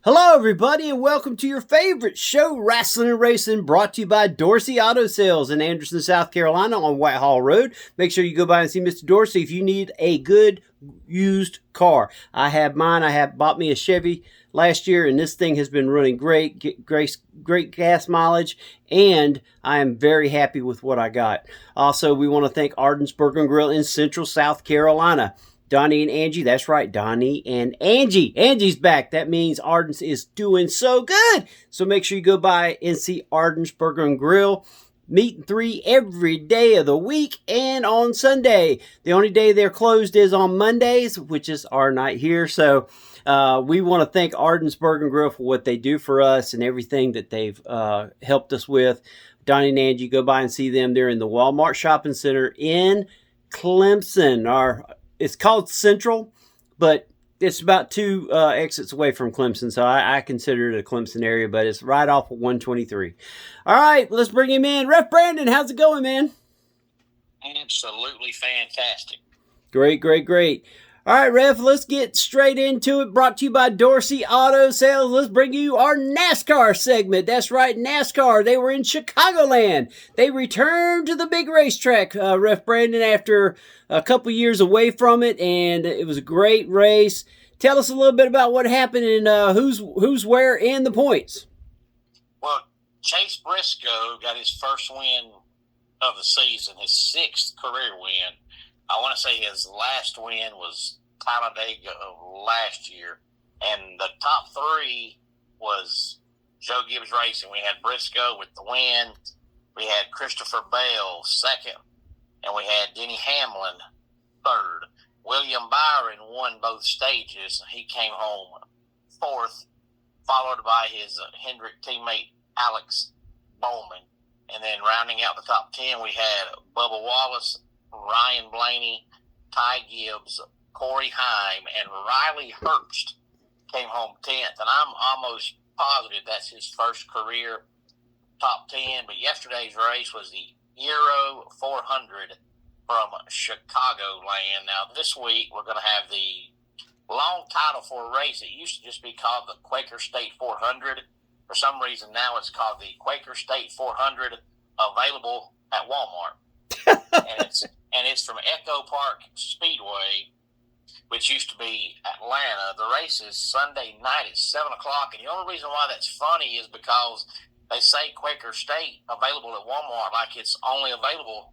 Hello, everybody, and welcome to your favorite show, Rasslin and Racin, brought to you by Dorsey Auto Sales in Anderson, South Carolina on Whitehall Road. Make sure you go by and see Mr. Dorsey if you need a good used car. I have mine. I have bought me a Chevy last year, and this thing has been running great gas mileage, and I am very happy with what I got. Also, we want to thank Arden's Burger and Grill in Central South Carolina. Donnie and Angie, that's right, Donnie and Angie. Angie's back. That means Arden's is doing so good. So make sure you go by and see Arden's Burger and Grill. Meat and 3 every day of the week and on Sunday. The only day they're closed is on Mondays, which is our night here. So we want to thank Arden's Burger and Grill for what they do for us and everything that they've helped us with. Donnie and Angie, go by and see them. They're in the Walmart Shopping Center in Clemson. It's called Central, but it's about 2 exits away from Clemson, so I consider it a Clemson area, but it's right off of 123. All right, let's bring him in. Ref Brandon, how's it going, man? Absolutely fantastic. Great. All right, Ref, let's get straight into it. Brought to you by Dorsey Auto Sales. Let's bring you our NASCAR segment. That's right, NASCAR. They were in Chicagoland. They returned to the big racetrack, Ref Brandon, after a couple years away from it, and it was a great race. Tell us a little bit about what happened and who's where in the points. Well, Chase Briscoe got his first win of the season, his 6th career win. I want to say his last win was Talladega of last year. And the top 3 was Joe Gibbs Racing. We had Briscoe with the win. We had Christopher Bell second. And we had Denny Hamlin third. William Byron won both stages. He came home 4th, followed by his Hendrick teammate Alex Bowman. And then rounding out the top 10, we had Bubba Wallace, Ryan Blaney, Ty Gibbs, Corey Heim, and Riley Herbst came home 10th. And I'm almost positive that's his first career top 10. But yesterday's race was the Euro 400 from Chicagoland. Now, this week we're going to have the long title for a race. It used to just be called the Quaker State 400. For some reason, now it's called the Quaker State 400, available at Walmart. and it's from Echo Park Speedway, which used to be Atlanta. The race is Sunday night at 7 o'clock, and the only reason why that's funny is because they say Quaker State available at Walmart like it's only available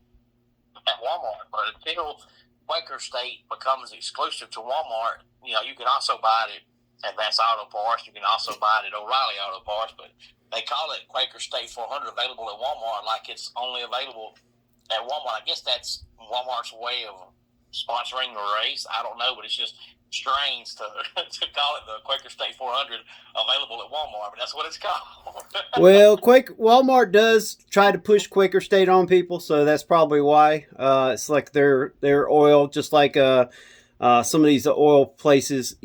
at Walmart. But until Quaker State becomes exclusive to Walmart, you can also buy it at Advanced Auto Parts. You can also buy it at O'Reilly Auto Parts, but they call it Quaker State 400 available at Walmart like it's only available at Walmart. I guess that's Walmart's way of sponsoring the race. I don't know, but it's just strange to call it the Quaker State 400 available at Walmart, but that's what it's called. Well, Walmart does try to push Quaker State on people, so that's probably why. It's like their oil, just like some of these oil places,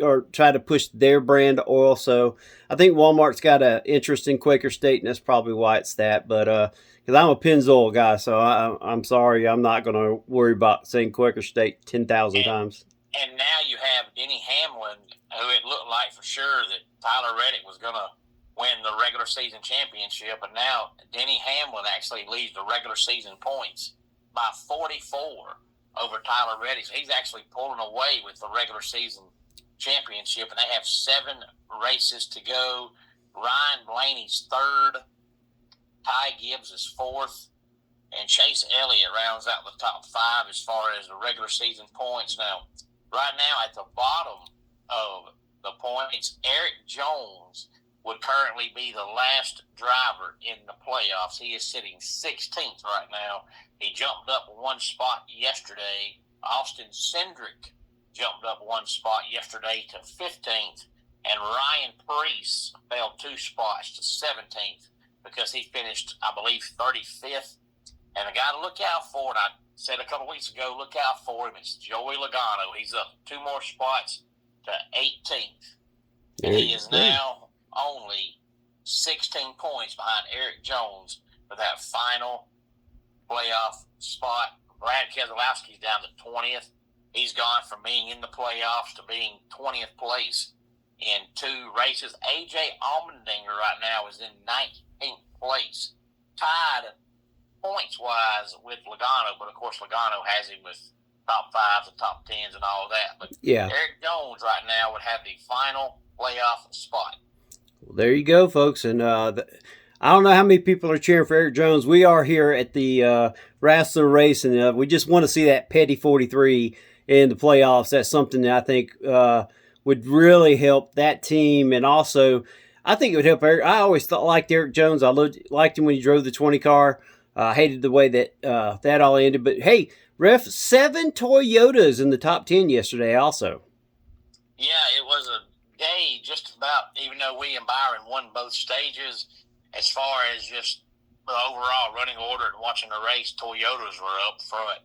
or try to push their brand of oil. So I think Walmart's got an interest in Quaker State, and that's probably why it's that. But because I'm a Pennzoil guy, so I'm sorry, I'm not going to worry about saying Quaker State 10,000 times. And now you have Denny Hamlin, who it looked like for sure that Tyler Reddick was going to win the regular season championship, and now Denny Hamlin actually leads the regular season points by 44 over Tyler Reddick. So he's actually pulling away with the regular season championship, and they have 7 races to go. Ryan Blaney's 3rd. Ty Gibbs is 4th, and Chase Elliott rounds out the top 5 as far as the regular season points. Now, right now at the bottom of the points, Eric Jones would currently be the last driver in the playoffs. He is sitting 16th right now. He jumped up 1 spot yesterday. Austin Cindric jumped up 1 spot yesterday to 15th, and Ryan Preece fell 2 spots to 17th. Because he finished, I believe, 35th. And the guy to look out for, and I said a couple weeks ago, look out for him, it's Joey Logano. He's up 2 more spots to 18th. And he is now only 16 points behind Eric Jones for that final playoff spot. Brad Keselowski's down to 20th. He's gone from being in the playoffs to being 20th place in 2 races. A.J. Allmendinger right now is in 19th place, tied points-wise with Logano, but of course Logano has him with top 5s and top 10s and all of that. But yeah, Eric Jones right now would have the final playoff spot. well, there you go, folks. And I don't know how many people are cheering for Eric Jones. We are here at the Rasslin race, and we just want to see that Petty 43 in the playoffs. That's something that I think would really help that team, and also I think it would help Eric. I always liked Eric Jones. I liked him when he drove the 20 car. I hated the way that that all ended. But hey, Ref, 7 Toyotas in the top 10 yesterday also. Yeah, it was a day just about, even though we and Byron won both stages, as far as just the overall running order and watching the race, Toyotas were up front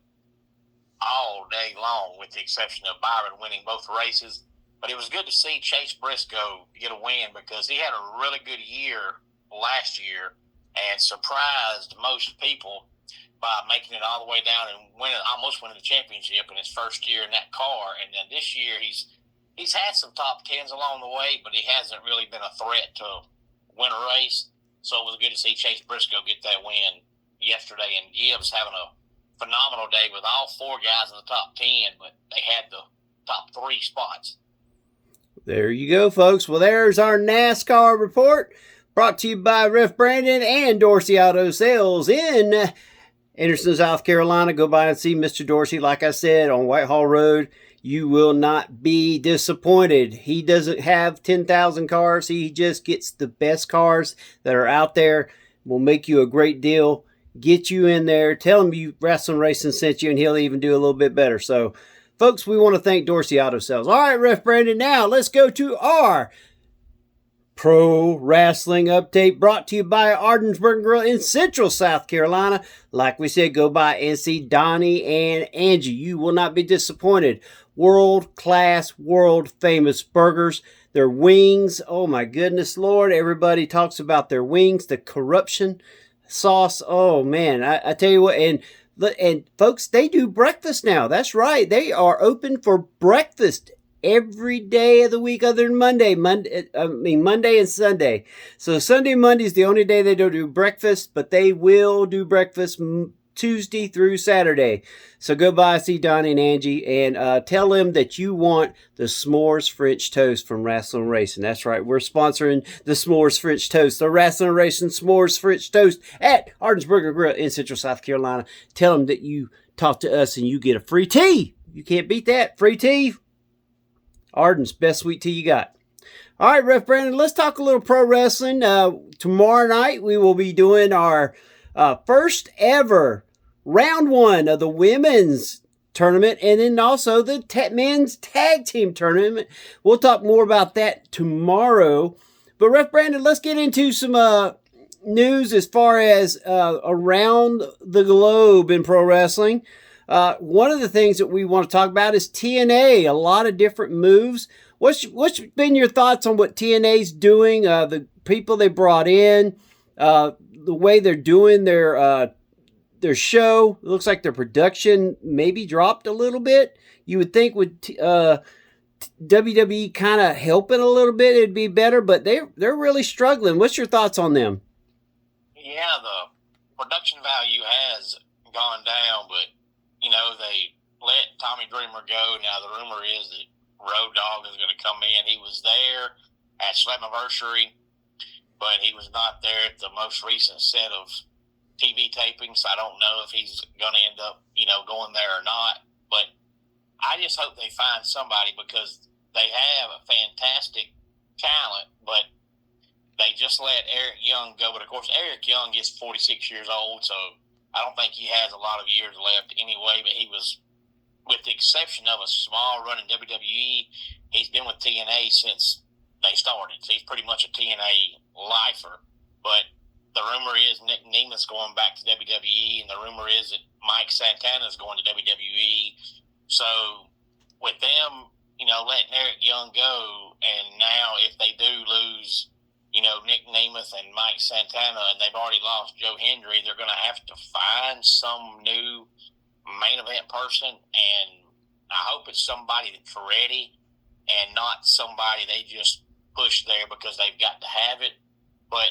all day long, with the exception of Byron winning both races. But it was good to see Chase Briscoe get a win, because he had a really good year last year and surprised most people by making it all the way down and almost winning the championship in his first year in that car. And then this year he's had some top 10s along the way, but he hasn't really been a threat to win a race. So it was good to see Chase Briscoe get that win yesterday, and Gibbs having a phenomenal day with all 4 guys in the top 10, but they had the top 3 spots. There you go, folks. Well, there's our NASCAR report, brought to you by Ref Brandon and Dorsey Auto Sales in Anderson, South Carolina. Go by and see Mr. Dorsey, like I said, on Whitehall Road. You will not be disappointed. He doesn't have 10,000 cars. He just gets the best cars that are out there. Will make you a great deal. Get you in there. Tell him you Rasslin Racing sent you, and he'll even do a little bit better. So, folks, we want to thank Dorsey Auto Sales. All right, Ref Brandon, now let's go to our Pro Wrestling Update, brought to you by Ardensburg Grill in Central South Carolina. Like we said, go by and see Donnie and Angie. You will not be disappointed. World-class, world-famous burgers. Their wings, oh my goodness, Lord. Everybody talks about their wings, the corruption sauce. Oh, man, I tell you what, and folks, they do breakfast now. That's right. They are open for breakfast every day of the week other than Monday and Sunday. So Sunday and Monday is the only day they don't do breakfast, but they will do breakfast Tuesday through Saturday. So go by, see Donnie and Angie, and tell them that you want the S'mores French Toast from Rasslin Racing. That's right, we're sponsoring the S'mores French Toast, the Rasslin Racing S'mores French Toast at Ardensburg Grill in Central South Carolina. Tell them that you talk to us and you get a free tea. You can't beat that. Free tea. Arden's best sweet tea you got. All right, Ref Brandon, let's talk a little pro wrestling. Tomorrow night we will be doing our first ever round 1 of the women's tournament, and then also the men's tag team tournament. We'll talk more about that tomorrow. But Ref Brandon, let's get into some news as far as around the globe in pro wrestling. One of the things that we want to talk about is TNA. A lot of different moves. What's been your thoughts on what TNA's doing? The people they brought in, the way they're doing their show. It looks like their production maybe dropped a little bit. You would think with WWE kind of helping a little bit, it'd be better, but they're really struggling. What's your thoughts on them? Yeah, the production value has gone down, but they let Tommy Dreamer go. Now the rumor is that Road Dogg is going to come in. He was there at Slammiversary, but he was not there at the most recent set of TV tapings. I don't know if he's going to end up, going there or not. But I just hope they find somebody, because they have a fantastic talent, but they just let Eric Young go. But of course, Eric Young is 46 years old, so I don't think he has a lot of years left anyway, but he was, with the exception of a small run in WWE, he's been with TNA since they started. So he's pretty much a TNA lifer. But the rumor is Nick Nema's going back to WWE, and the rumor is that Mike Santana's going to WWE. So with them, letting Eric Young go, and now if they do lose Nick Nemeth and Mike Santana, and they've already lost Joe Hendry, they're going to have to find some new main event person, and I hope it's somebody that's ready and not somebody they just push there because they've got to have it. But,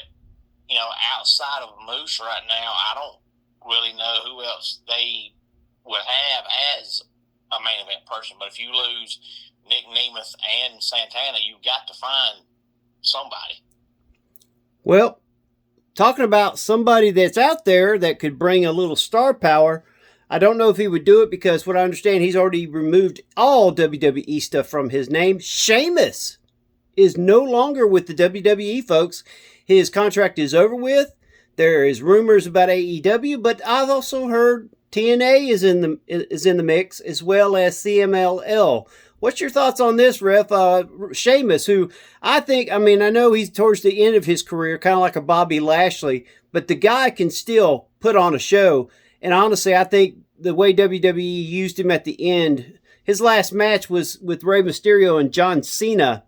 outside of Moose right now, I don't really know who else they would have as a main event person. But if you lose Nick Nemeth and Santana, you've got to find somebody. Well, talking about somebody that's out there that could bring a little star power, I don't know if he would do it because what I understand, he's already removed all WWE stuff from his name. Sheamus is no longer with the WWE, folks. His contract is over with. There is rumors about AEW, but I've also heard TNA is in the mix, as well as CMLL. What's your thoughts on this, Ref? Sheamus, who I know he's towards the end of his career, kind of like a Bobby Lashley, but the guy can still put on a show. And honestly, I think the way WWE used him at the end, his last match was with Rey Mysterio and John Cena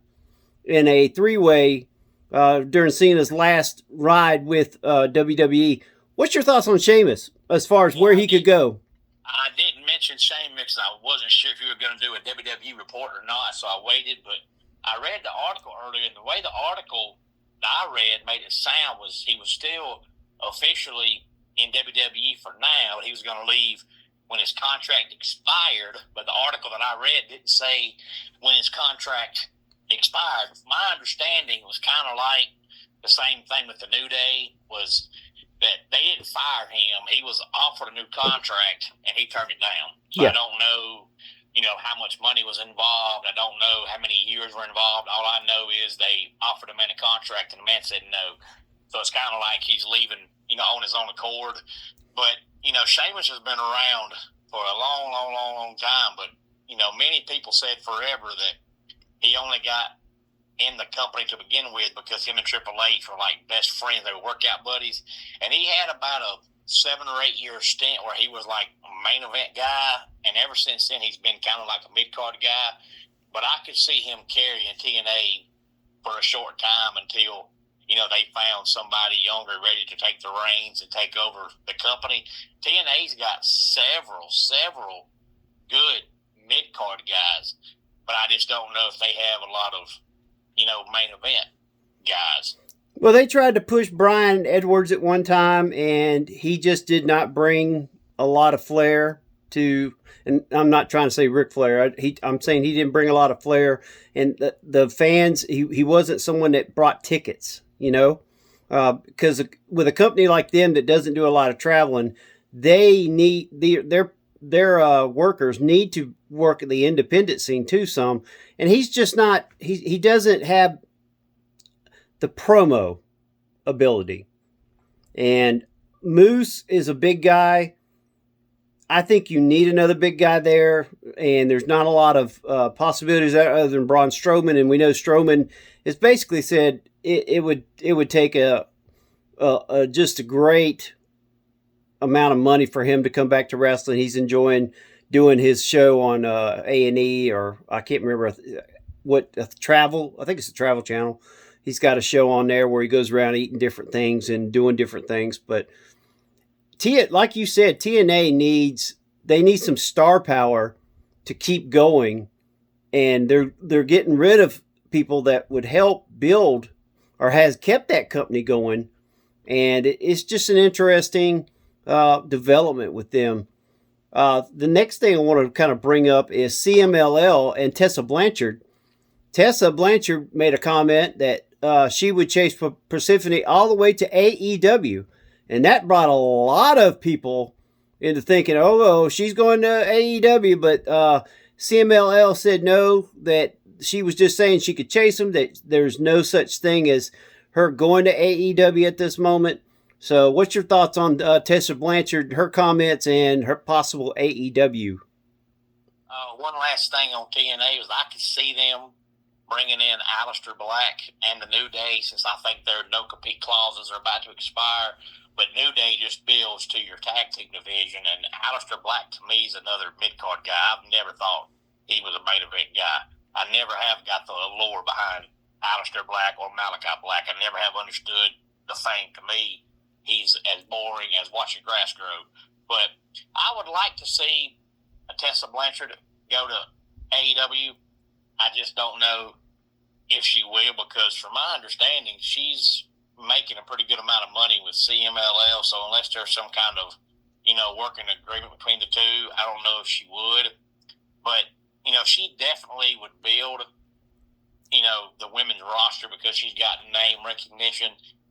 in a three-way during Cena's last ride with WWE. What's your thoughts on Sheamus as far as where he could go? I didn't mention Sheamus because I wasn't sure if you were going to do a WWE report or not, so I waited. But I read the article earlier, and the way the article that I read made it sound was he was still officially in WWE for now. He was going to leave when his contract expired, but the article that I read didn't say when his contract expired. My understanding was kind of like the same thing with the New Day, was that they didn't fire him. He was offered a new contract, and he turned it down. So yeah. I don't know, how much money was involved. I don't know how many years were involved. All I know is they offered him a contract, and the man said no. So it's kind of like he's leaving, on his own accord. But, Sheamus has been around for a long, long, long, long time. But, many people said forever that he only got in the company to begin with because him and Triple H were like best friends. They were workout buddies. And he had about a 7 or 8 year stint where he was like a main event guy. And ever since then, he's been kind of like a mid-card guy. But I could see him carrying TNA for a short time until, they found somebody younger ready to take the reins and take over the company. TNA's got several good mid-card guys. But I just don't know if they have a lot of, main event guys. Well, they tried to push Brian Edwards at one time, and he just did not bring a lot of flair to, and I'm not trying to say Ric Flair. I'm saying he didn't bring a lot of flair, and the fans, he wasn't someone that brought tickets, because with a company like them that doesn't do a lot of traveling, they need their workers need to work at the independent scene too some, and he's just not, he doesn't have the promo ability. And Moose is a big guy. I think you need another big guy there, and there's not a lot of possibilities other than Braun Strowman, and we know Strowman has basically said it would take just a great amount of money for him to come back to wrestling. He's enjoying doing his show on A&E, or I can't remember what Travel. I think it's the Travel Channel. He's got a show on there where he goes around eating different things and doing different things. But like you said, TNA needs some star power to keep going, and they're getting rid of people that would help build or has kept that company going, and it's just an interesting development with them. The next thing I want to kind of bring up is CMLL and Tessa Blanchard. Tessa Blanchard made a comment that she would chase Persephone all the way to AEW. And that brought a lot of people into thinking, oh, she's going to AEW. But CMLL said no, that she was just saying she could chase them, that there's no such thing as her going to AEW at this moment. So what's your thoughts on Tessa Blanchard, her comments, and her possible AEW? One last thing on TNA is I could see them bringing in Aleister Black and the New Day, since I think their no-compete clauses are about to expire. But New Day just builds to your tag team division, and Aleister Black, to me, is another mid-card guy. I've never thought he was a main event guy. I never have got the allure behind Aleister Black or Malachi Black. I never have understood the fame. To me, he's as boring as watching grass grow. But I would like to see a Tessa Blanchard go to AEW. I just don't know if she will, because from my understanding, she's making a pretty good amount of money with CMLL. So unless there's some kind of, working agreement between the two, I don't know if she would. But, she definitely would build, the women's roster because she's got name recognition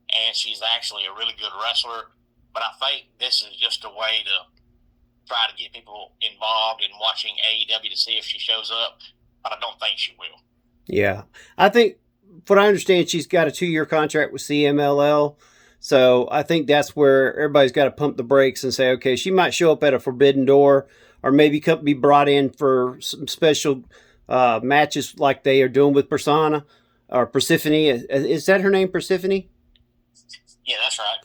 and she's actually a really good wrestler. But I think this is just a way to try to get people involved in watching AEW to see if she shows up. But I don't think she will. Yeah. I think, what I understand, she's got a 2-year contract with CMLL. So I think that's where everybody's got to pump the brakes and say, okay, she might show up at a Forbidden Door or maybe be brought in for some special matches like they are doing with Persona or Persephone. Is that her name, Persephone? Yeah, that's right.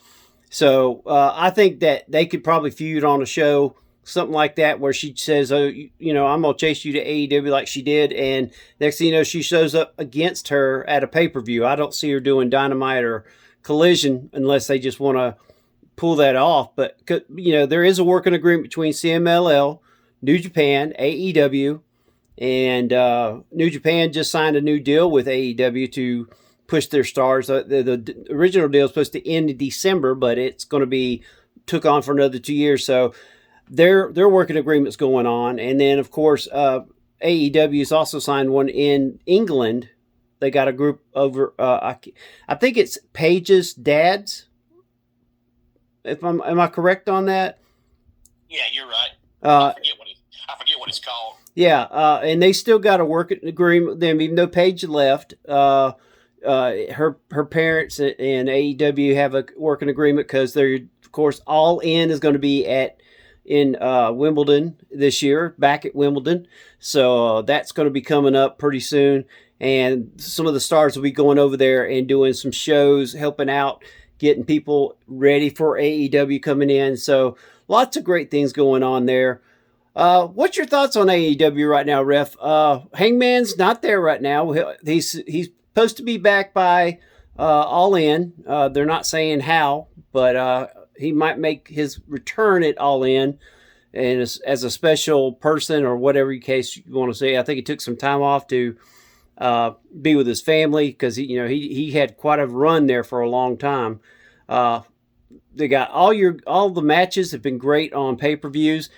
So I think that they could probably feud on a show, something like that, where she says, "Oh, I'm gonna chase you to AEW," like she did, and next thing you know, she shows up against her at a pay-per-view. I don't see her doing Dynamite or Collision unless they just want to pull that off. But there is a working agreement between CMLL, New Japan, AEW, and New Japan just signed a new deal with AEW to push their stars. The original deal is supposed to end in December, but it's going to be took on for another 2 years. So their working agreements going on, and then of course AEW has also signed one in England. They got a group over. I think it's Paige's dads. Am I correct on that? Yeah, you're right. I forget what it's called. Yeah, and they still got a working agreement with them, even though Paige left. Her parents and AEW have a working agreement because they're, of course, All In is going to be in Wimbledon this year, back at Wimbledon. So that's going to be coming up pretty soon. And some of the stars will be going over there and doing some shows, helping out, getting people ready for AEW coming in. So lots of great things going on there. What's your thoughts on AEW right now, Ref? Hangman's not there right now. He's supposed to be back by All In. They're not saying how, but he might make his return at All In, and as a special person or whatever case you want to say. I think he took some time off to be with his family because he had quite a run there for a long time. They got all the matches have been great on pay-per-views.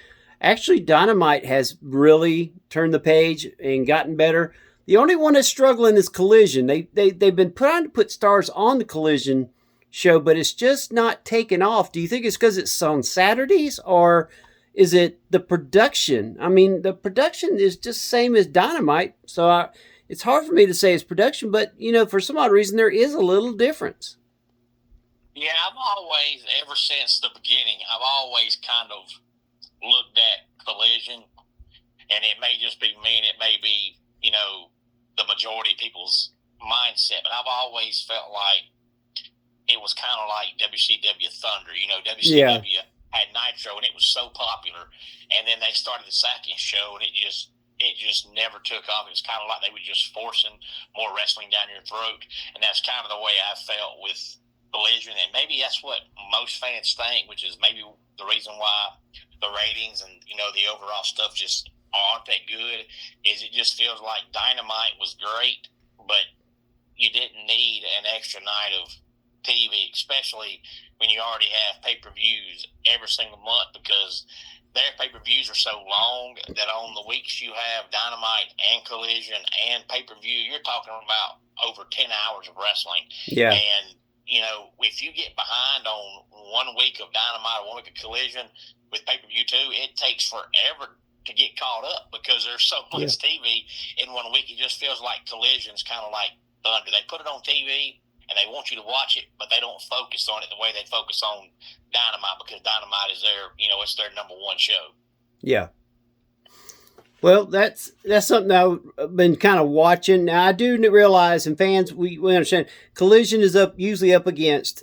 Actually, Dynamite has really turned the page and gotten better. The only one that's struggling is Collision. They've been trying to put stars on the Collision show, but it's just not taken off. Do you think it's because it's on Saturdays, or is it the production? I mean, the production is just the same as Dynamite, so it's hard for me to say it's production, but, for some odd reason, there is a little difference. Yeah, ever since the beginning, I've always kind of looked at Collision, and it may just be me, and it may be, the majority of people's mindset, but I've always felt like it was kind of like WCW Thunder. WCW had Nitro, and it was so popular, and then they started the second show, and it just never took off. It was kind of like they were just forcing more wrestling down your throat, and that's kind of the way I felt with Collision, and maybe that's what most fans think, which is maybe the reason why the ratings and the overall stuff just aren't that good, is it just feels like Dynamite was great, but you didn't need an extra night of TV, especially when you already have pay-per-views every single month, because their pay-per-views are so long that on the weeks you have Dynamite and Collision and pay-per-view, you're talking about over 10 hours of wrestling. Yeah. And, if you get behind on 1 week of Dynamite or 1 week of Collision with pay-per-view too, it takes forever to get caught up because there's so much TV in 1 week. It just feels like Collision's kind of like Thunder. They put it on TV and they want you to watch it, but they don't focus on it the way they focus on Dynamite, because Dynamite is it's their number one show. Yeah. Well, that's something I've been kind of watching. Now, I do realize, and fans, we understand, Collision is usually up against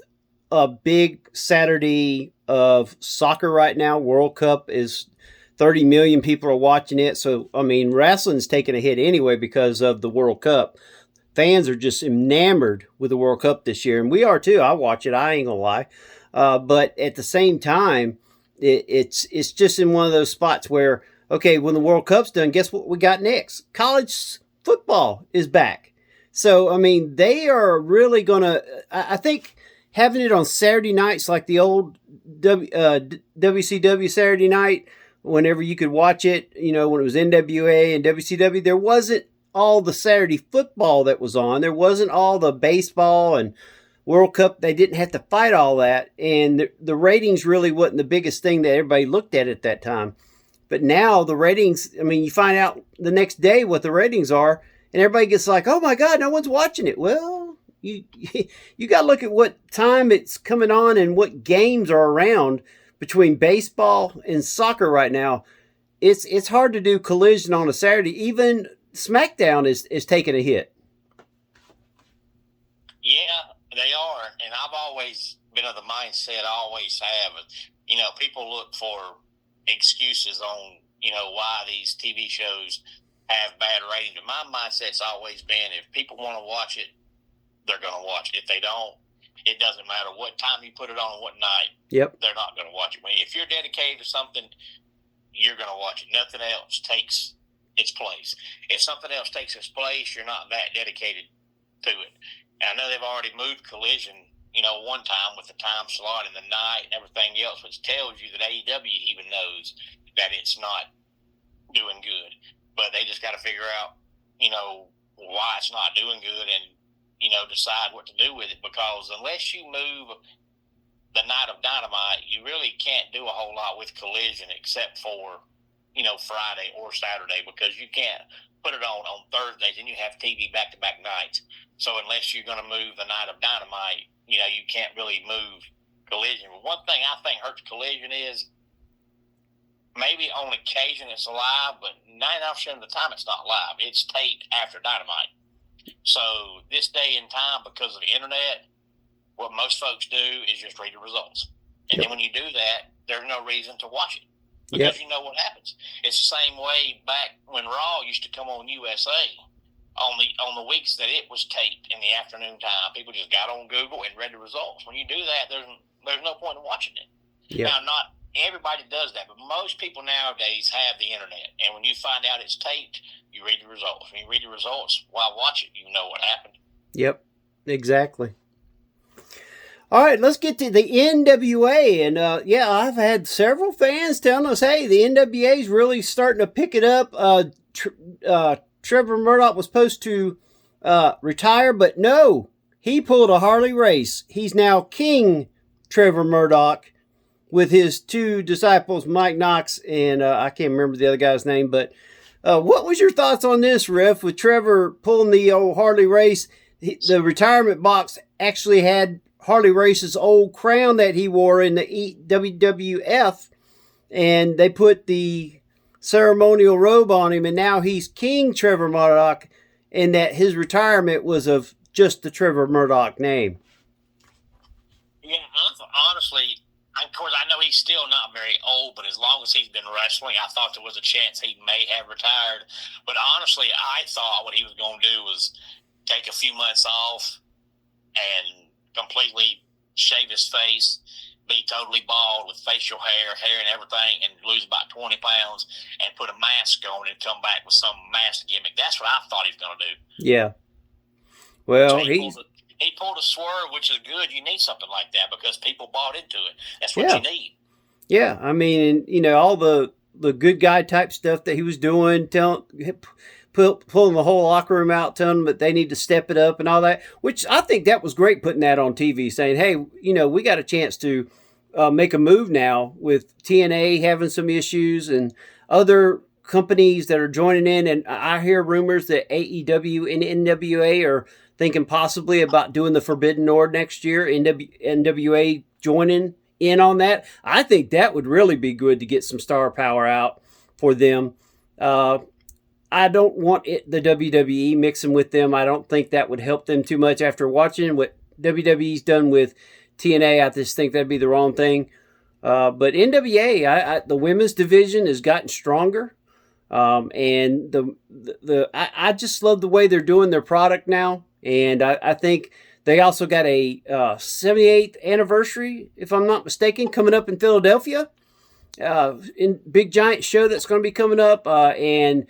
a big Saturday of soccer right now. World Cup is 30 million people are watching it. So, I mean, wrestling's taking a hit anyway because of the World Cup. Fans are just enamored with the World Cup this year, and we are too. I watch it. I ain't gonna lie. But at the same time, it's just in one of those spots where, okay, when the World Cup's done, guess what we got next? College football is back. So, I mean, they are really going to, I think having it on Saturday nights like the old WCW Saturday night, whenever you could watch it, when it was NWA and WCW, there wasn't all the Saturday football that was on. There wasn't all the baseball and World Cup. They didn't have to fight all that. And the ratings really wasn't the biggest thing that everybody looked at that time. But now the ratings, I mean, you find out the next day what the ratings are, and everybody gets like, oh my God, no one's watching it. Well, you got to look at what time it's coming on and what games are around between baseball and soccer right now. It's hard to do Collision on a Saturday. Even SmackDown is taking a hit. Yeah, they are. And I've always been of the mindset, I always have. People look for excuses on, why these TV shows have bad ratings. But my mindset's always been, if people want to watch it, they're going to watch it. If they don't, it doesn't matter what time you put it on and what night. Yep. They're not going to watch it. If you're dedicated to something, you're going to watch it. Nothing else takes its place. If something else takes its place, you're not that dedicated to it. And I know they've already moved Collision, one time with the time slot and the night and everything else, which tells you that AEW even knows that it's not doing good. But they just got to figure out, why it's not doing good and, decide what to do with it. Because unless you move the night of Dynamite, you really can't do a whole lot with Collision except for, Friday or Saturday, because you can't put it on Thursdays and you have TV back-to-back nights. So unless you're going to move the night of Dynamite, you can't really move Collision. But one thing I think hurts Collision is maybe on occasion it's live, but 99% of the time it's not live. It's taped after Dynamite. So this day and time, because of the internet, what most folks do is just read the results. And then when you do that, there's no reason to watch it because you know what happens. It's the same way back when Raw used to come on USA. On the weeks that it was taped in the afternoon time, people just got on Google and read the results. When you do that, there's no point in watching it. Yeah. Now, not everybody does that, but most people nowadays have the internet. And when you find out it's taped, you read the results. When you read the results, why watch it? You know what happened. Yep, exactly. All right, let's get to the NWA. And I've had several fans telling us, hey, the NWA is really starting to pick it up. Trevor Murdoch was supposed to retire, but no, he pulled a Harley Race. He's now King Trevor Murdoch with his two disciples, Mike Knox and I can't remember the other guy's name. But what was your thoughts on this, Riff, with Trevor pulling the old Harley Race? The retirement box actually had Harley Race's old crown that he wore in the WWF, and they put the ceremonial robe on him, and now he's King Trevor Murdoch, and that his retirement was of just the Trevor Murdoch name. Yeah, honestly, of course, I know he's still not very old, but as long as he's been wrestling, I thought there was a chance he may have retired. But honestly, I thought what he was going to do was take a few months off and completely shave his face, be totally bald with facial hair and everything, and lose about 20 pounds and put a mask on and come back with some mask gimmick. That's what I thought he was going to do. Yeah. Well, so he pulled a swerve, which is good. You need something like that because people bought into it. That's what you need. Yeah. I mean, all the good guy type stuff that he was doing, pulling the whole locker room out, telling them that they need to step it up and all that, which I think that was great, putting that on TV, saying, hey, we got a chance to make a move now with TNA having some issues and other companies that are joining in. And I hear rumors that AEW and NWA are thinking possibly about doing the Forbidden Door next year, NWA joining in on that. I think that would really be good to get some star power out for them. I don't want the WWE mixing with them. I don't think that would help them too much. After watching what WWE's done with TNA, I just think that'd be the wrong thing. But NWA, the women's division has gotten stronger. And I just love the way they're doing their product now. And I think they also got a 78th anniversary, if I'm not mistaken, coming up in Philadelphia. In big giant show that's going to be coming up. And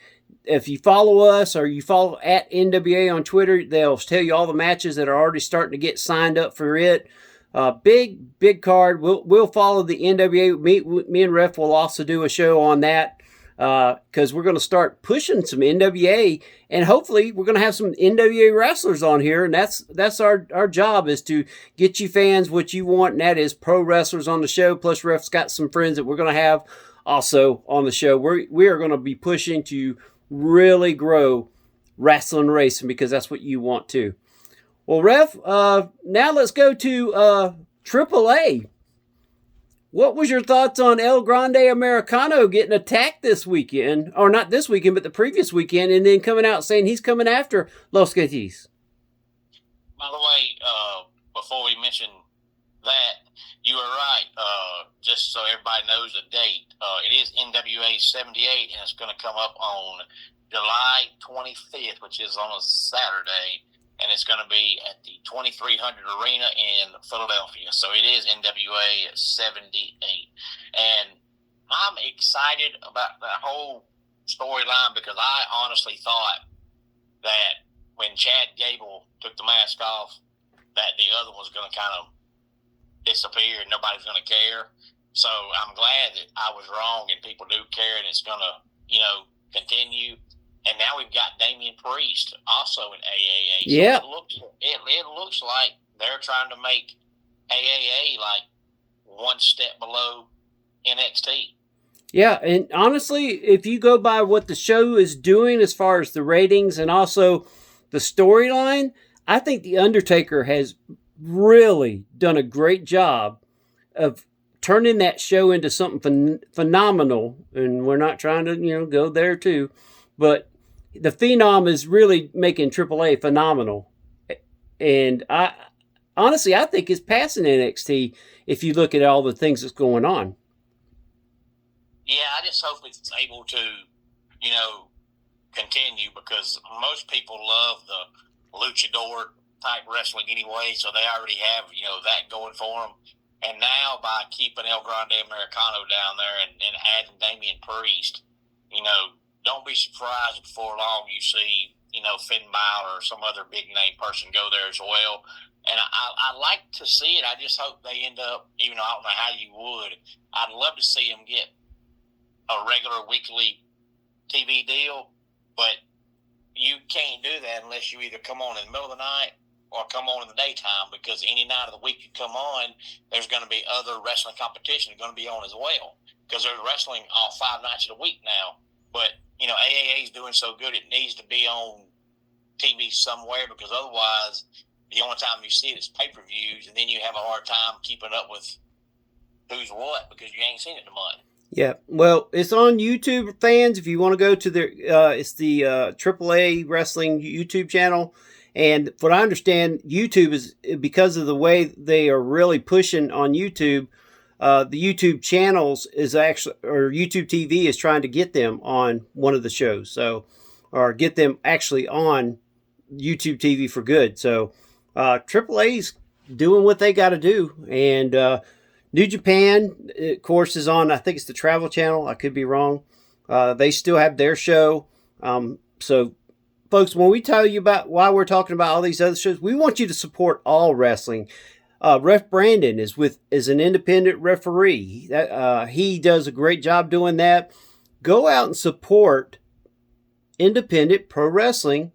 if you follow us or you follow at NWA on Twitter, they'll tell you all the matches that are already starting to get signed up for it. Big card. We'll follow the NWA. Me and Ref will also do a show on that because we're going to start pushing some NWA, and hopefully we're going to have some NWA wrestlers on here, and that's our job, is to get you fans what you want, and that is pro wrestlers on the show. Plus, Ref's got some friends that we're going to have also on the show. We are going to be pushing to really grow Rasslin Racing because that's what you want to. Well, Ref, now let's go to AAA. What was your thoughts on El Grande Americano getting attacked this weekend? Or not this weekend, but the previous weekend, and then coming out saying he's coming after Los Gatis? By the way, before we mention that, you were right. Just so everybody knows the date, it is NWA 78, and it's going to come up on July 25th, which is on a Saturday. And it's going to be at the 2300 Arena in Philadelphia. So it is NWA 78. And I'm excited about that whole storyline because I honestly thought that when Chad Gable took the mask off, that the other was going to kind of disappear and nobody's going to care. So I'm glad that I was wrong and people do care and it's going to, continue. And now we've got Damian Priest also in AAA. So yeah. It looks like they're trying to make AAA like one step below NXT. Yeah, and honestly, if you go by what the show is doing as far as the ratings and also the storyline, I think The Undertaker has really done a great job of turning that show into something phenomenal. And we're not trying to, go there too. But the Phenom is really making AAA phenomenal. And I think it's passing NXT if you look at all the things that's going on. Yeah, I just hope it's able to, continue because most people love the luchador type wrestling anyway, so they already have, that going for them. And now by keeping El Grande Americano down there and adding Damian Priest, don't be surprised before long you see, Finn Balor or some other big name person go there as well. And I like to see it. I just hope they end up, even though I don't know how you would, I'd love to see them get a regular weekly TV deal, but you can't do that unless you either come on in the middle of the night or come on in the daytime because any night of the week you come on, there's going to be other wrestling competition going to be on as well because they're wrestling all 5 nights of the week now. But AAA is doing so good, it needs to be on TV somewhere because otherwise the only time you see it is pay-per-views, and then you have a hard time keeping up with who's what because you ain't seen it in a month. Yeah, well, it's on YouTube, fans. If you want to go to their, it's the AAA Wrestling YouTube channel. And what I understand, YouTube is, because of the way they are really pushing on YouTube, the YouTube channels is actually, or YouTube TV is trying to get them on one of the shows. So, or get them actually on YouTube TV for good. So, AAA's doing what they got to do. And New Japan, of course, is on, I think it's the Travel Channel. I could be wrong. They still have their show. So, folks, when we tell you about why we're talking about all these other shows, we want you to support all wrestling. Ref Brandon is an independent referee. He does a great job doing that. Go out and support independent pro wrestling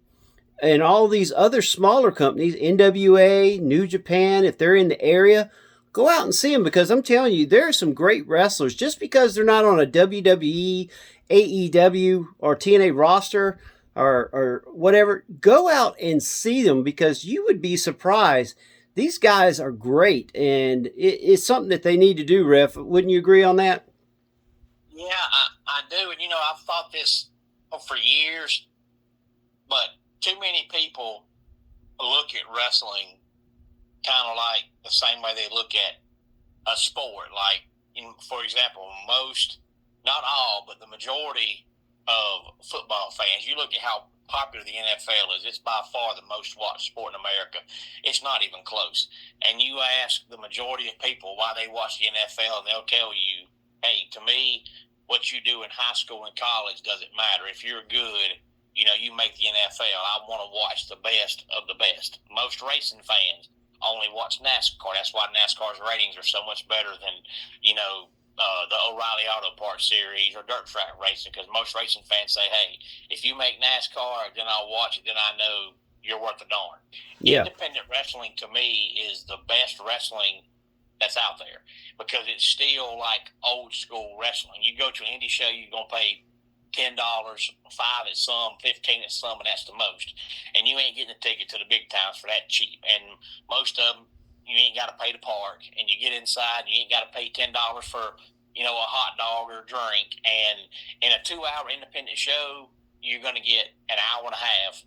and all these other smaller companies, NWA, New Japan, if they're in the area. Go out and see them because I'm telling you, there are some great wrestlers. Just because they're not on a WWE, AEW, or TNA roster or whatever, go out and see them because you would be surprised. These guys are great, and it's something that they need to do, Ref. Wouldn't you agree on that? Yeah, I do. And, I've thought this for years, but too many people look at wrestling kind of like the same way they look at a sport. Like, for example, most, not all, but the majority of football fans, you look at how popular the NFL is. It's by far the most watched sport in America. It's not even close. And you ask the majority of people why they watch the NFL, and they'll tell you, hey, to me, what you do in high school and college doesn't matter. If you're good, you know, you make the NFL. I want to watch the best of the best. Most racing fans only watch NASCAR. That's why NASCAR's ratings are so much better than, you know, the O'Reilly Auto Parts Series or dirt track racing, because most racing fans say, hey, if you make NASCAR, then I'll watch it, then I know you're worth a darn. Yeah. Independent wrestling, to me, is the best wrestling that's out there, because it's still like old school wrestling. You go to an indie show, you're going to pay $10, $5 at some, $15 at some, and that's the most. And you ain't getting a ticket to the big times for that cheap. And most of them, you ain't got to pay to park. And you get inside, you ain't got to pay $10 for, you know, a hot dog or a drink. And in a 2-hour independent show, you're going to get an hour and a half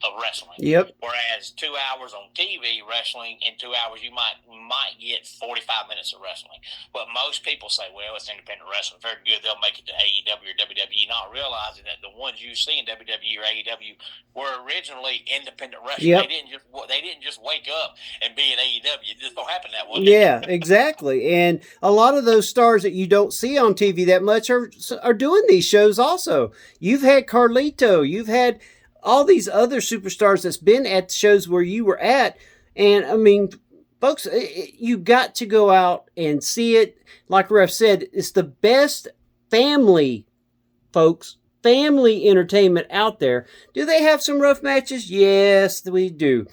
of wrestling. Yep. Whereas 2 hours on TV wrestling, in 2 hours you might get 45 minutes of wrestling. But most people say, well, it's independent wrestling, very good, they'll make it to AEW or WWE, not realizing that the ones you see in WWE or AEW were originally independent wrestling. Yep. They didn't just wake up and be in AEW. It just don't happen that way. Yeah, exactly. And a lot of those stars that you don't see on TV that much are doing these shows also. You've had Carlito, you've had all these other superstars that's been at the shows where you were at. And I mean, folks, you got to go out and see it. Like Ref said, it's the best family, folks, family entertainment out there. Do they have some rough matches? Yes, we do.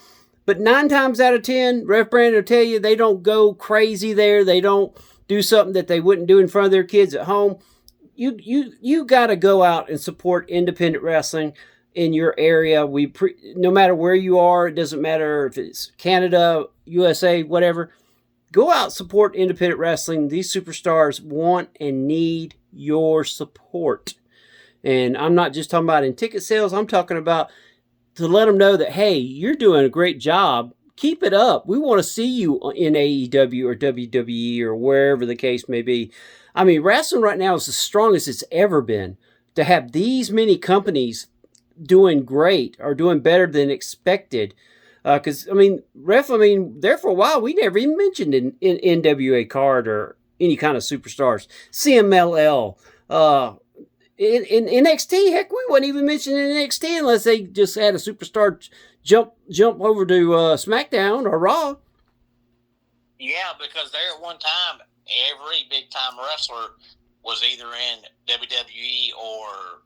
But 9 times out of 10, Ref Brandon will tell you they don't go crazy there. They don't do something that they wouldn't do in front of their kids at home. You got to go out and support independent wrestling in your area. No matter where you are, it doesn't matter if it's Canada, USA, whatever. Go out, support independent wrestling. These superstars want and need your support. And I'm not just talking about in ticket sales. I'm talking about to let them know that, hey, you're doing a great job. Keep it up. We want to see you in AEW or WWE or wherever the case may be. I mean, wrestling right now is the strongest it's ever been. To have these many companies doing great or doing better than expected. Because, I mean, there for a while, we never even mentioned in NWA card or any kind of superstars. CMLL. In NXT, heck, we wouldn't even mention NXT unless they just had a superstar jump over to SmackDown or Raw. Yeah, because there at one time, every big-time wrestler was either in WWE or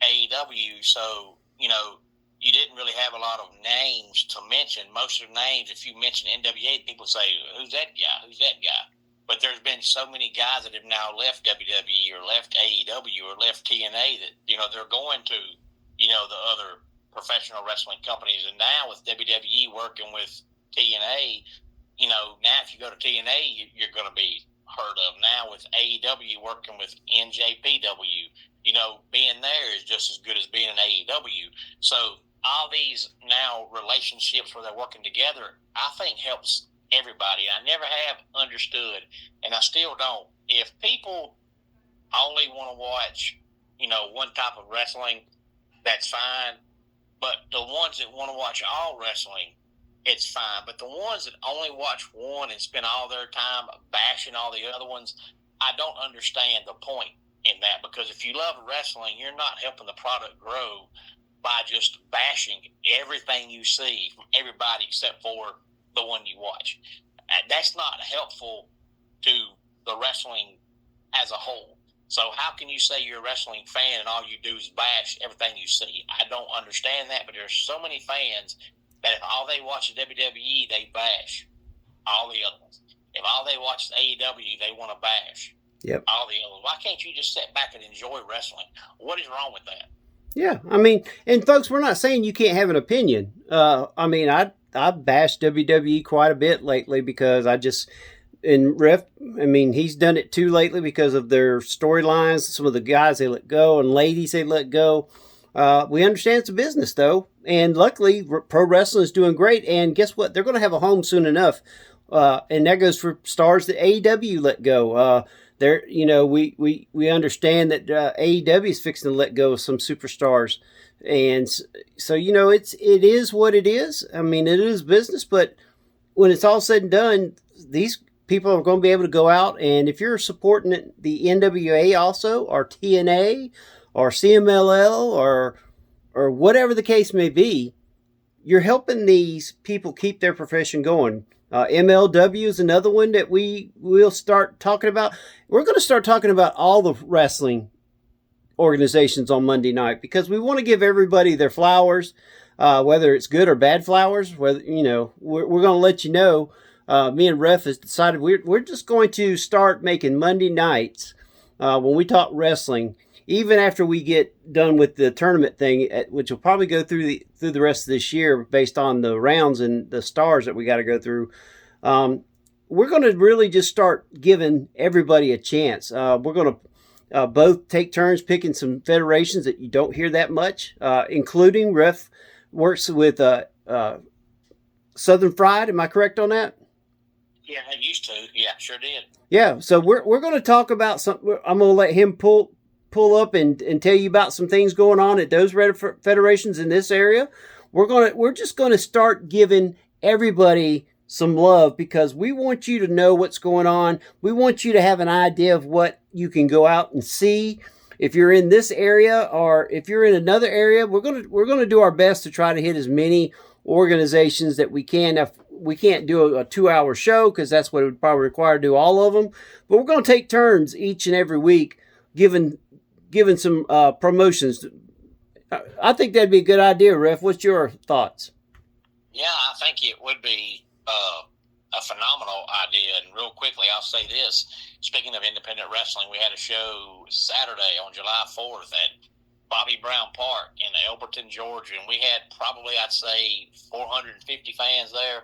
AEW, so, you know, you didn't really have a lot of names to mention. Most of the names, if you mention NWA, people say, who's that guy? Who's that guy? But there's been so many guys that have now left WWE or left AEW or left TNA that, you know, they're going to, you know, the other professional wrestling companies. And now with WWE working with TNA, you know, now if you go to TNA, you're going to be heard of. Now with AEW working with NJPW, you know, being there is just as good as being in AEW. So all these now relationships where they're working together, I think helps everybody. I never have understood, and I still don't. If people only want to watch, you know, one type of wrestling, that's fine. But the ones that want to watch all wrestling, it's fine. But the ones that only watch one and spend all their time bashing all the other ones, I don't understand the point in that, because if you love wrestling, you're not helping the product grow by just bashing everything you see from everybody except for the one you watch. That's not helpful to the wrestling as a whole. So how can you say you're a wrestling fan and all you do is bash everything you see? I don't understand that, but there's so many fans that if all they watch is WWE, they bash all the other ones. If all they watch is AEW, they want to bash all the others. Why can't you just sit back and enjoy wrestling? What is wrong with that? Yeah, I mean, and folks, we're not saying you can't have an opinion. I mean, I've bashed WWE quite a bit lately because he's done it too lately because of their storylines, some of the guys they let go and ladies they let go. We understand it's a business, though, and luckily, pro wrestling is doing great, and guess what? They're going to have a home soon enough, and that goes for stars that AEW let go. We understand that AEW is fixing to let go of some superstars, and so it is what it is. I mean, it is business, but when it's all said and done, these people are going to be able to go out, and if you're supporting the NWA also, or TNA, or CMLL, or whatever the case may be, you're helping these people keep their profession going. MLW is another one that we will start talking about. We're going to start talking about all the wrestling organizations on Monday night because we want to give everybody their flowers, whether it's good or bad flowers. Whether we're going to let you know. Me and Ref has decided we're just going to start making Monday nights when we talk wrestling. Even after we get done with the tournament thing, which will probably go through the rest of this year based on the rounds and the stars that we got to go through, we're going to really just start giving everybody a chance. We're going to both take turns picking some federations that you don't hear that much, including Ref works with Southern Fried. Am I correct on that? Yeah, I used to. Yeah, sure did. Yeah, so we're going to talk about some. I'm going to let him pull up and tell you about some things going on at those federations in this area. We're just going to start giving everybody some love because we want you to know what's going on. We want you to have an idea of what you can go out and see. If you're in this area or if you're in another area, we're going to do our best to try to hit as many organizations that we can. If we can't do a 2-hour show because that's what it would probably require to do all of them, but we're going to take turns each and every week giving some promotions. I think that'd be a good idea, Ref. What's your thoughts? Yeah, I think it would be a phenomenal idea. And real quickly, I'll say this. Speaking of independent wrestling, we had a show Saturday on July 4th at Bobby Brown Park in Elberton, Georgia. And we had probably, I'd say, 450 fans there.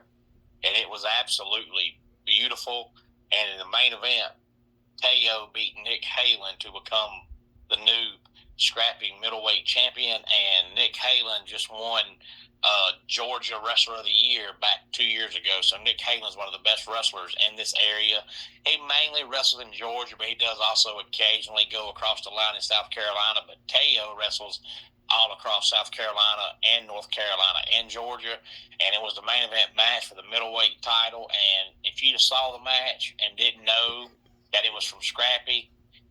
And it was absolutely beautiful. And in the main event, Teo beat Nick Halen to become the new scrappy middleweight champion, and Nick Halen just won Georgia Wrestler of the Year back 2 years ago. So Nick Halen is one of the best wrestlers in this area. He mainly wrestles in Georgia, but he does also occasionally go across the line in South Carolina. But Teo wrestles all across South Carolina and North Carolina and Georgia, and it was the main event match for the middleweight title. And if you just saw the match and didn't know that it was from Scrappy,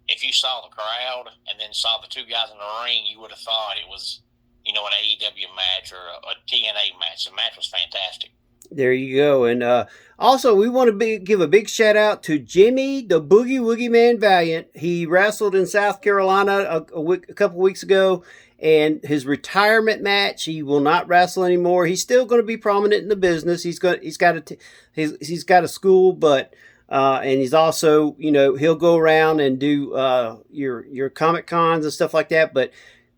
if you saw the crowd and then saw the two guys in the ring, you would have thought it was, an AEW match or a TNA match. The match was fantastic. There you go. And also, we want to give a big shout out to Jimmy, the Boogie Woogie Man Valiant. He wrestled in South Carolina a couple weeks ago, and his retirement match, he will not wrestle anymore. He's still going to be prominent in the business. He's got a school, but and he's also, he'll go around and do your Comic Cons and stuff like that. But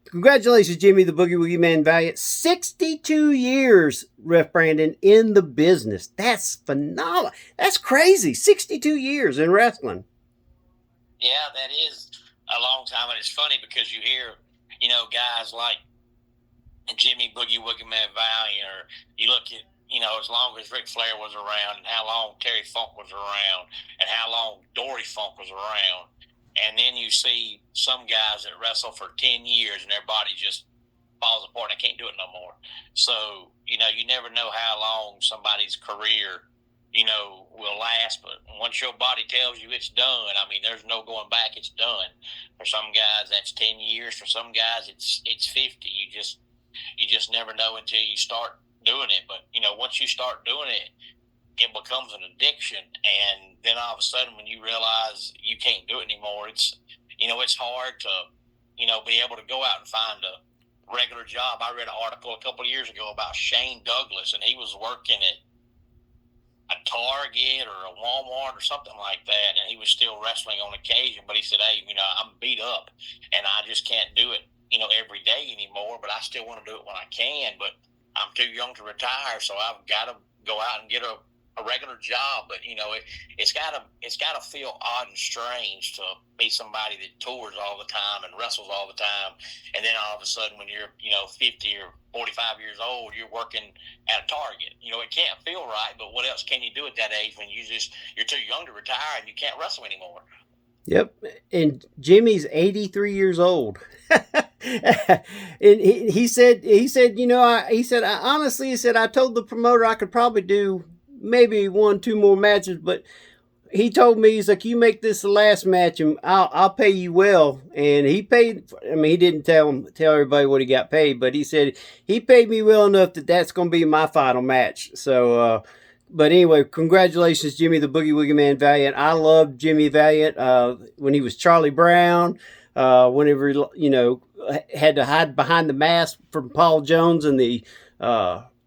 congratulations, Jimmy, the Boogie Woogie Man Valiant. 62 years, Ref Brandon, in the business. That's phenomenal. That's crazy. 62 years in wrestling. Yeah, that is a long time. And it's funny because you hear, guys like Jimmy Boogie Woogie Man Valiant, or you look at, as long as Ric Flair was around, and how long Terry Funk was around, and how long Dory Funk was around. And then you see some guys that wrestle for 10 years and their body just falls apart and they can't do it no more. So, you never know how long somebody's career, will last. But once your body tells you it's done, there's no going back. It's done. For some guys, that's 10 years. For some guys, it's 50. You just never know until you start doing it. But, once you start doing it, it becomes an addiction. And then all of a sudden, when you realize you can't do it anymore, it's hard to, be able to go out and find a regular job. I read an article a couple of years ago about Shane Douglas, and he was working at a Target or a Walmart or something like that, and he was still wrestling on occasion. But he said, hey, I'm beat up, and I just can't do it, every day anymore, but I still want to do it when I can. But I'm too young to retire, so I've got to go out and get a regular job. But it's gotta feel odd and strange to be somebody that tours all the time and wrestles all the time, and then all of a sudden when you're 50 or 45 years old, you're working at a Target. It can't feel right, but what else can you do at that age when you're too young to retire and you can't wrestle anymore? Yep. And Jimmy's 83 years old. And he said, honestly, I told the promoter I could probably do maybe 1-2 more matches, but he told me, he's like, you make this the last match and I'll pay you well. And he paid, I mean, he didn't tell everybody what he got paid, but he said he paid me well enough that that's going to be my final match. So, but anyway, congratulations, Jimmy the Boogie Woogie Man Valiant. I loved Jimmy Valiant when he was Charlie Brown, whenever, you know, had to hide behind the mask from Paul Jones and the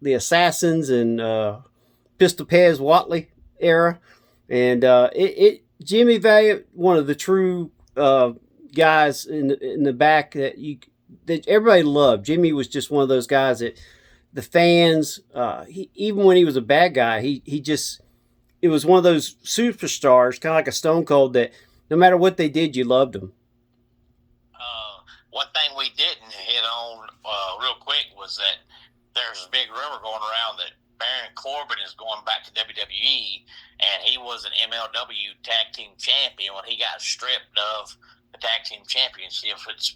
Assassins and Pistol Pez Watley era. And Jimmy Valiant, one of the true guys in the back that everybody loved. Jimmy was just one of those guys that the fans, even when he was a bad guy, he just, it was one of those superstars, kind of like a Stone Cold, that no matter what they did, you loved them. One thing we didn't hit on real quick was that there's a big rumor going around that Baron Corbin is going back to WWE, and he was an MLW Tag Team Champion when he got stripped of the Tag Team Championship. It's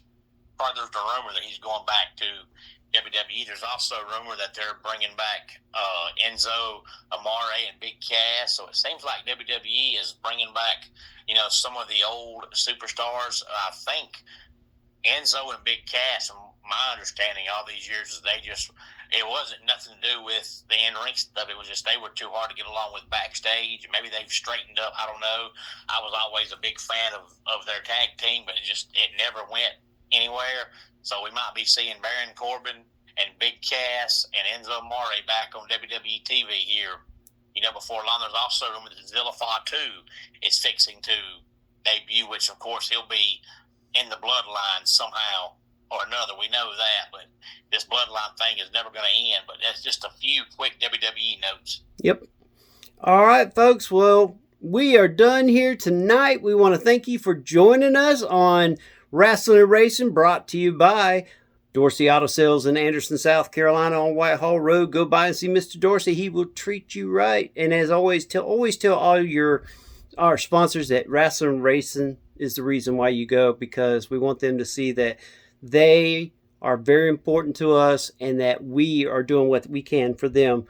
further the rumor that he's going back to WWE. There's also a rumor that they're bringing back Enzo Amore and Big Cass. So it seems like WWE is bringing back, you know, some of the old superstars. I think Enzo and Big Cass, from my understanding all these years, is it wasn't nothing to do with the in-ring stuff. It was just they were too hard to get along with backstage. Maybe they've straightened up. I don't know. I was always a big fan of their tag team, but it never went anywhere. So we might be seeing Baron Corbin and Big Cass and Enzo Amore back on WWE TV here, you know, before long. There's also room that Zillify 2 is fixing to debut, which, of course, he'll be in the bloodline somehow or another. We know that, but this bloodline thing is never going to end. But that's just a few quick WWE notes. Yep. All right, folks. Well, we are done here tonight. We want to thank you for joining us on Rasslin and Racin, brought to you by Dorsey Auto Sales in Anderson, South Carolina on Whitehall Road. Go by and see Mr. Dorsey. He will treat you right. And as always tell all our sponsors that Rasslin and Racin is the reason why you go, because we want them to see that they are very important to us and that we are doing what we can for them.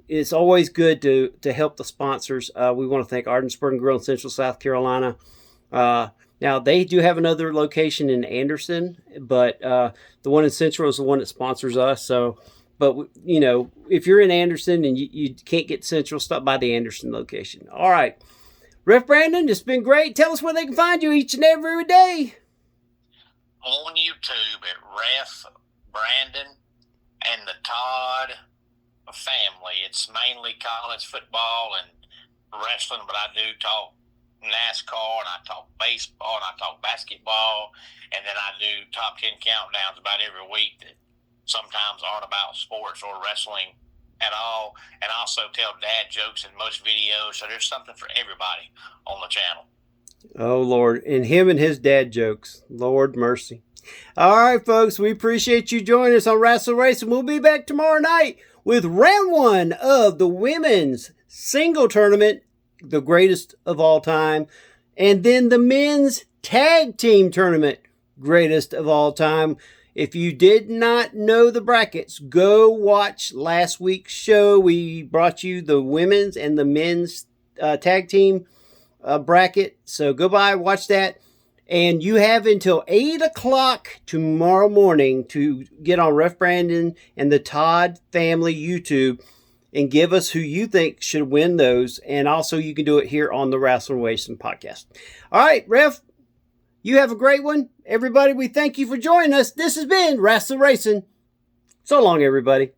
It's always good to help the sponsors. We want to thank Ardensburg Grill in Central South Carolina. Now, they do have another location in Anderson, but the one in Central is the one that sponsors us. So, but, you know, if you're in Anderson and you can't get Central, stop by the Anderson location. All right. Ref Brandon, it's been great. Tell us where they can find you each and every day. On YouTube at Ref Brandon and the Todd family. It's mainly college football and wrestling, but I do talk NASCAR, and I talk baseball, and I talk basketball, and then I do top 10 countdowns about every week that sometimes aren't about sports or wrestling at all, and I also tell dad jokes in most videos, so there's something for everybody on the channel. Oh, Lord. And him and his dad jokes. Lord mercy. All right, folks, we appreciate you joining us on Rasslin Racing. We'll be back tomorrow night with round 1 of the women's single tournament, the greatest of all time, and then the men's tag team tournament, greatest of all time. If you did not know the brackets, go watch last week's show. We brought you the women's and the men's tag team bracket. So go by, watch that. And you have until 8 o'clock tomorrow morning to get on Ref Brandon and the Todd family YouTube and give us who you think should win those. And also you can do it here on the Rasslin Racing podcast. All right, Ref, you have a great one. Everybody, we thank you for joining us. This has been Rasslin Racing. So long, everybody.